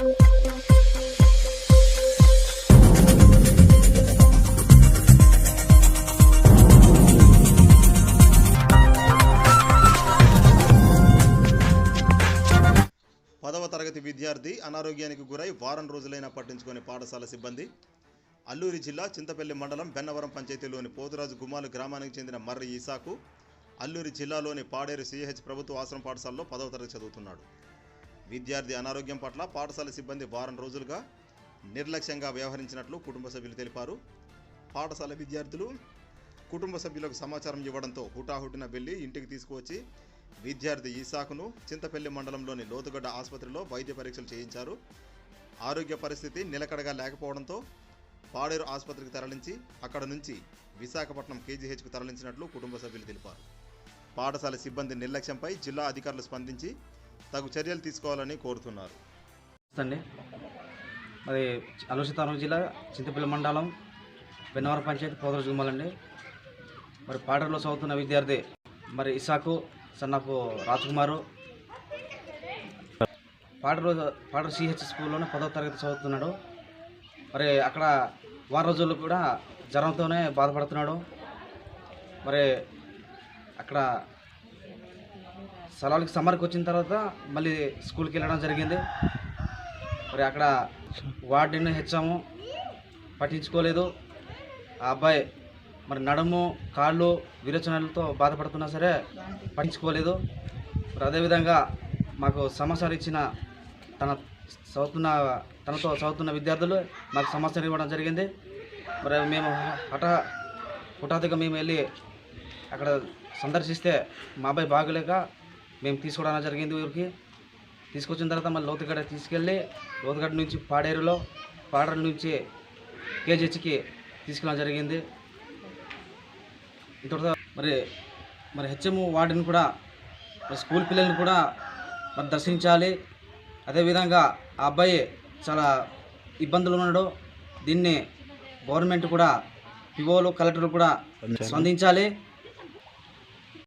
పదవ తరగతి విద్యార్థి అనారోగ్యానికి గురై వారం రోజులైనా పట్టించుకునే పాఠశాల సిబ్బంది. అల్లూరి జిల్లా చింతపల్లి మండలం బెన్నవరం పంచాయతీలోని పోతురాజు గుమ్మాలు గ్రామానికి చెందిన మర్రి ఈసాకు అల్లూరి జిల్లాలోని పాడేరు సిహెచ్ ప్రభుత్వ ఆశ్రమ పాఠశాలలో 10వ తరగతి చదువుతున్నాడు. విద్యార్థి అనారోగ్యం పట్ల పాఠశాల సిబ్బంది వారం రోజులుగా నిర్లక్ష్యంగా వ్యవహరించినట్లు కుటుంబ సభ్యులు తెలిపారు. పాఠశాల విద్యార్థులు కుటుంబ సభ్యులకు సమాచారం ఇవ్వడంతో హుటాహుటిన వెళ్లి ఇంటికి తీసుకువచ్చి విద్యార్థి ఈసాకును చింతపల్లి మండలంలోని లోతుగడ్డ ఆసుపత్రిలో వైద్య పరీక్షలు చేయించారు. ఆరోగ్య పరిస్థితి నిలకడగా లేకపోవడంతో పాడేరు ఆసుపత్రికి తరలించి అక్కడ నుంచి విశాఖపట్నం కేజీహెచ్కు తరలించినట్లు కుటుంబ సభ్యులు తెలిపారు. పాఠశాల సిబ్బంది నిర్లక్ష్యంపై జిల్లా అధికారులు స్పందించి తగు చర్యలు తీసుకోవాలని కోరుతున్నారు. మరి అల్లూరి తాలూకా జిల్లా చింతపల్లి మండలం బెన్నవరం పంచాయతీ పోతురాజు గుమ్మాలండి. మరి పాడేరులో చదువుతున్న విద్యార్థి మరి ఇసాకు సన్నపు రాజ్కుమారు పాడేరు సిహెచ్ స్కూల్లోనే 10వ తరగతి చదువుతున్నాడు. మరి అక్కడ వారం రోజులు కూడా జ్వరంతోనే బాధపడుతున్నాడు. మరి అక్కడ సెలవులకి సమ్మర్కి వచ్చిన తర్వాత మళ్ళీ స్కూల్కి వెళ్ళడం జరిగింది. మరి అక్కడ వార్డెన్ హెచ్చాము, పట్టించుకోలేదు. ఆ అబ్బాయి మరి నడుము కాళ్ళు విరోచనాలతో బాధపడుతున్నా సరే పట్టించుకోలేదు. మరి అదేవిధంగా మాకు సమాచారం ఇచ్చిన తనతో చదువుతున్న విద్యార్థులు మాకు సమాచారం ఇవ్వడం జరిగింది. మరి మేము హఠాత్తుగా మేము వెళ్ళి అక్కడ సందర్శిస్తే మా అబ్బాయి బాగలేక మేము తీసుకోవడం జరిగింది. ఊరికి తీసుకొచ్చిన తర్వాత మళ్ళీ లోతుగడ్డ తీసుకెళ్ళి లోతుగడ్డ నుంచి పాడేరు నుంచి కేజీహెచ్కి తీసుకెళ్ళడం జరిగింది. ఇంత మరి హెచ్ఎం వార్డుని కూడా స్కూల్ పిల్లల్ని కూడా మరి దర్శించాలి. అదేవిధంగా ఆ అబ్బాయి చాలా ఇబ్బందులు ఉన్నాడు. దీన్ని గవర్నమెంట్ కూడా పిఓలు కలెక్టర్లు కూడా స్పందించాలి.